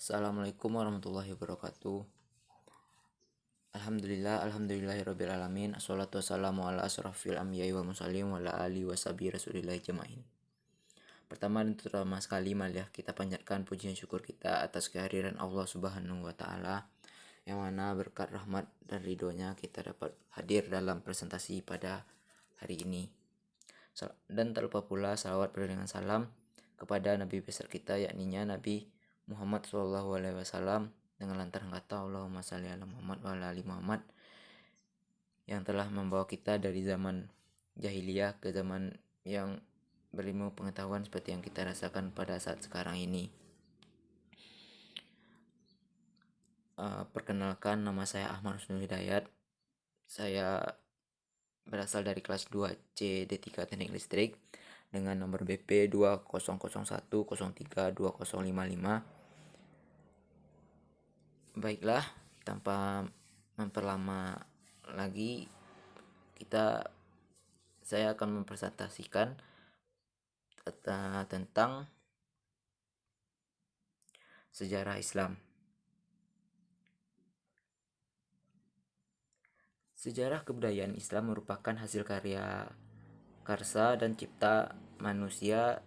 Assalamualaikum warahmatullahi wabarakatuh. Alhamdulillahirabbil alamin. Assalatu wassalamu ala asrofil anbiya'i wal mursalin wa ala alihi washabihi rasulillahi jamain. Pertama dan terutama sekali marilah kita panjatkan pujian syukur kita atas kehadiran Allah Subhanahu wa taala, yang mana berkat rahmat dan ridhonya kita dapat hadir dalam presentasi pada hari ini. Dan tak lupa pula salawat beriringan salam kepada Nabi besar kita, yakninya Nabi Muhammad SAW, dengan lantaran kata Allahumma shalli ala Muhammad wa ala ali Muhammad, yang telah membawa kita dari zaman jahiliyah ke zaman yang berilmu pengetahuan seperti yang kita rasakan pada saat sekarang ini. Perkenalkan, nama saya Ahmad Husnul Hidayat. Saya berasal dari kelas 2C D3 Teknik Listrik dengan nomor BP 2001032055. Baiklah, tanpa memperlama lagi, saya akan mempresentasikan tentang sejarah Islam. Sejarah kebudayaan Islam merupakan hasil karya karsa dan cipta manusia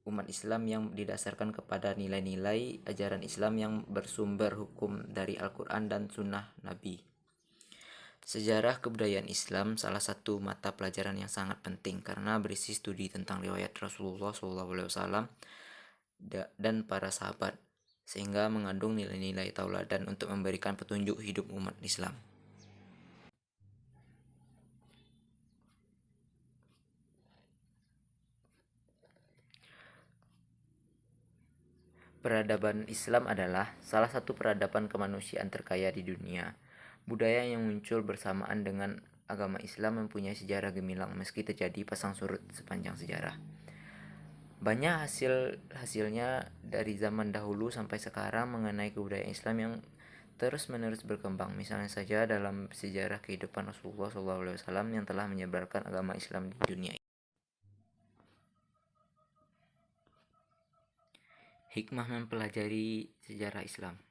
umat Islam yang didasarkan kepada nilai-nilai ajaran Islam yang bersumber hukum dari Al-Quran dan Sunnah Nabi. Sejarah kebudayaan Islam salah satu mata pelajaran yang sangat penting karena berisi studi tentang riwayat Rasulullah SAW dan para sahabat, sehingga mengandung nilai-nilai tauladan untuk memberikan petunjuk hidup umat Islam. Peradaban Islam adalah salah satu peradaban kemanusiaan terkaya di dunia. Budaya yang muncul bersamaan dengan agama Islam mempunyai sejarah gemilang meski terjadi pasang surut sepanjang sejarah. Banyak hasilnya dari zaman dahulu sampai sekarang mengenai kebudayaan Islam yang terus-menerus berkembang. Misalnya saja dalam sejarah kehidupan Rasulullah SAW yang telah menyebarkan agama Islam di dunia. Hikmah mempelajari sejarah Islam.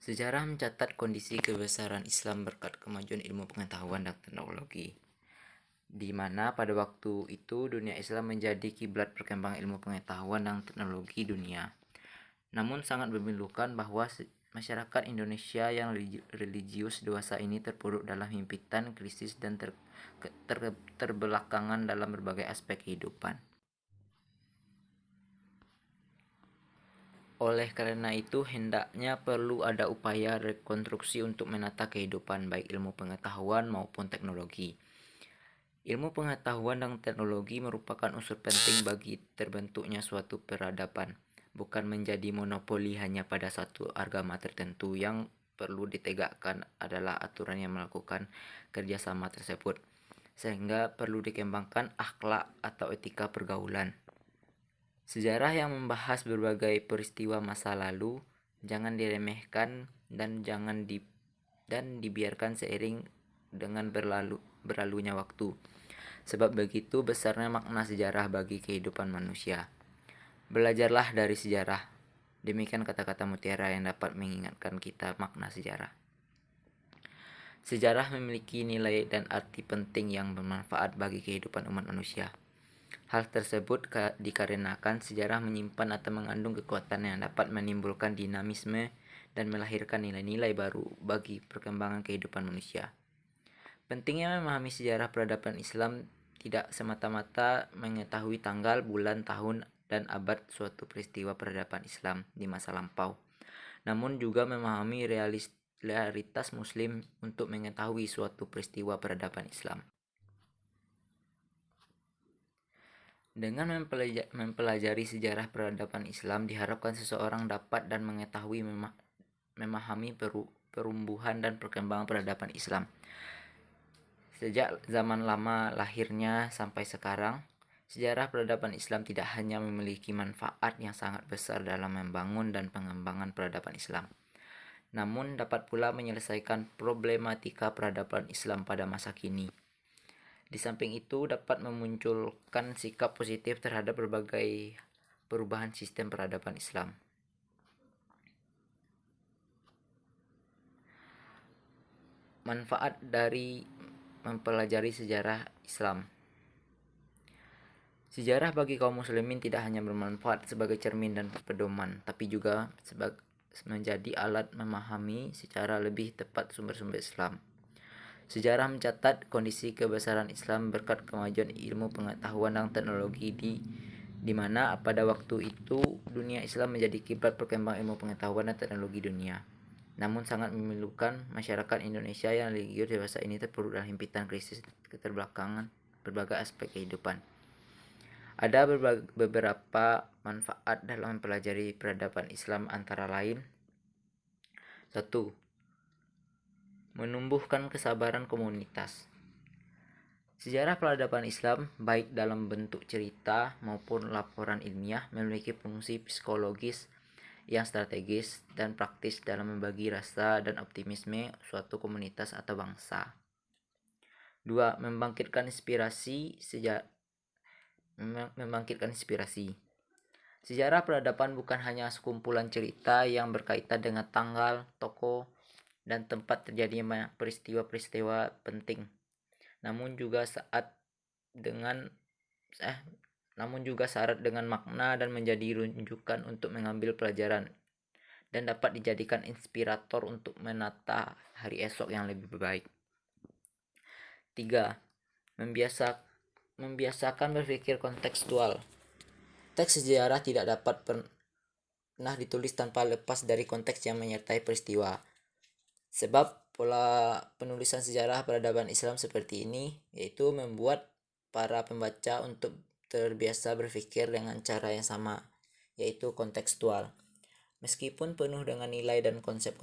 Sejarah mencatat kondisi kebesaran Islam berkat kemajuan ilmu pengetahuan dan teknologi, di mana pada waktu itu dunia Islam menjadi kiblat perkembangan ilmu pengetahuan dan teknologi dunia. Namun sangat memilukan bahwa masyarakat Indonesia yang religius dewasa ini terpuruk dalam himpitan krisis dan terbelakangan dalam berbagai aspek kehidupan. Oleh karena itu, hendaknya perlu ada upaya rekonstruksi untuk menata kehidupan baik ilmu pengetahuan maupun teknologi. Ilmu pengetahuan dan teknologi merupakan unsur penting bagi terbentuknya suatu peradaban, bukan menjadi monopoli hanya pada satu agama tertentu. Yang perlu ditegakkan adalah aturan yang melakukan kerjasama tersebut, sehingga perlu dikembangkan akhlak atau etika pergaulan. Sejarah yang membahas berbagai peristiwa masa lalu jangan diremehkan dan dibiarkan seiring dengan berlalunya waktu, sebab begitu besarnya makna sejarah bagi kehidupan manusia. Belajarlah dari sejarah. Demikian kata-kata mutiara yang dapat mengingatkan kita makna sejarah. Sejarah memiliki nilai dan arti penting yang bermanfaat bagi kehidupan umat manusia. Hal tersebut dikarenakan sejarah menyimpan atau mengandung kekuatan yang dapat menimbulkan dinamisme dan melahirkan nilai-nilai baru bagi perkembangan kehidupan manusia. Pentingnya memahami sejarah peradaban Islam tidak semata-mata mengetahui tanggal, bulan, tahun, dan abad suatu peristiwa peradaban Islam di masa lampau, namun juga memahami realitas Muslim untuk mengetahui suatu peristiwa peradaban Islam. Dengan mempelajari sejarah peradaban Islam, diharapkan seseorang dapat dan mengetahui memahami perumbuhan dan perkembangan peradaban Islam. Sejak zaman lama lahirnya sampai sekarang, sejarah peradaban Islam tidak hanya memiliki manfaat yang sangat besar dalam membangun dan pengembangan peradaban Islam, namun dapat pula menyelesaikan problematika peradaban Islam pada masa kini. Di samping itu, dapat memunculkan sikap positif terhadap berbagai perubahan sistem peradaban Islam. Manfaat dari mempelajari sejarah Islam. Sejarah bagi kaum muslimin tidak hanya bermanfaat sebagai cermin dan pedoman, tapi juga menjadi alat memahami secara lebih tepat sumber-sumber Islam. Sejarah mencatat kondisi kebesaran Islam berkat kemajuan ilmu pengetahuan dan teknologi di mana pada waktu itu dunia Islam menjadi kiblat perkembangan ilmu pengetahuan dan teknologi dunia. Namun sangat memilukan masyarakat Indonesia yang religius dewasa ini terpuruk dalam himpitan krisis keterbelakangan berbagai aspek kehidupan. Ada beberapa manfaat dalam mempelajari peradaban Islam antara lain: 1. Menumbuhkan kesabaran komunitas. Sejarah peradaban Islam, baik dalam bentuk cerita maupun laporan ilmiah, memiliki fungsi psikologis yang strategis dan praktis dalam membagi rasa dan optimisme suatu komunitas atau bangsa. 2. Membangkitkan inspirasi. Sejarah peradaban bukan hanya sekumpulan cerita yang berkaitan dengan tanggal, tokoh, dan tempat terjadinya peristiwa-peristiwa penting, namun juga syarat dengan makna dan menjadi rujukan untuk mengambil pelajaran dan dapat dijadikan inspirator untuk menata hari esok yang lebih baik. 3. Membiasakan berpikir kontekstual. Teks sejarah tidak dapat pernah ditulis tanpa lepas dari konteks yang menyertai peristiwa. Sebab pola penulisan sejarah peradaban Islam seperti ini, yaitu membuat para pembaca untuk terbiasa berpikir dengan cara yang sama, yaitu kontekstual. Meskipun penuh dengan nilai dan konsep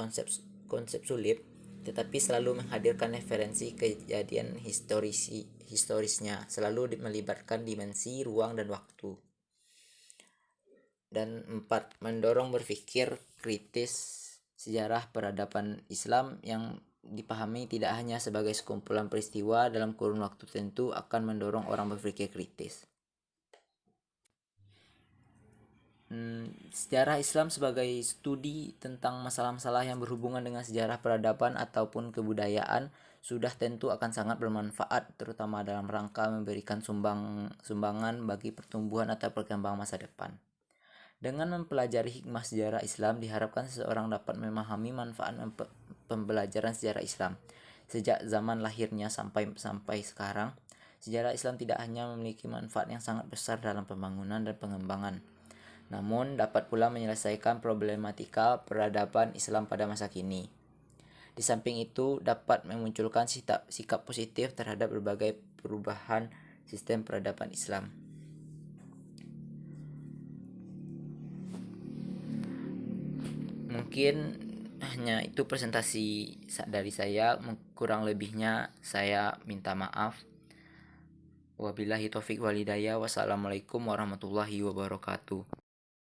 sulit, tetapi selalu menghadirkan referensi kejadian historisnya, selalu melibatkan dimensi ruang dan waktu. Dan 4. Mendorong berpikir kritis. Sejarah peradaban Islam yang dipahami tidak hanya sebagai sekumpulan peristiwa dalam kurun waktu tertentu akan mendorong orang berpikir kritis. Sejarah Islam sebagai studi tentang masalah-masalah yang berhubungan dengan sejarah peradaban ataupun kebudayaan sudah tentu akan sangat bermanfaat, terutama dalam rangka memberikan sumbangan bagi pertumbuhan atau perkembangan masa depan. Dengan mempelajari hikmah sejarah Islam, diharapkan seseorang dapat memahami manfaat pembelajaran sejarah Islam. Sejak zaman lahirnya sampai sekarang, sejarah Islam tidak hanya memiliki manfaat yang sangat besar dalam pembangunan dan pengembangan, namun dapat pula menyelesaikan problematika peradaban Islam pada masa kini. Di samping itu, dapat memunculkan sikap positif terhadap berbagai perubahan sistem peradaban Islam. Mungkin hanya itu presentasi dari saya, kurang lebihnya saya minta maaf. Wabillahi taufik walhidayah. Wassalamualaikum warahmatullahi wabarakatuh.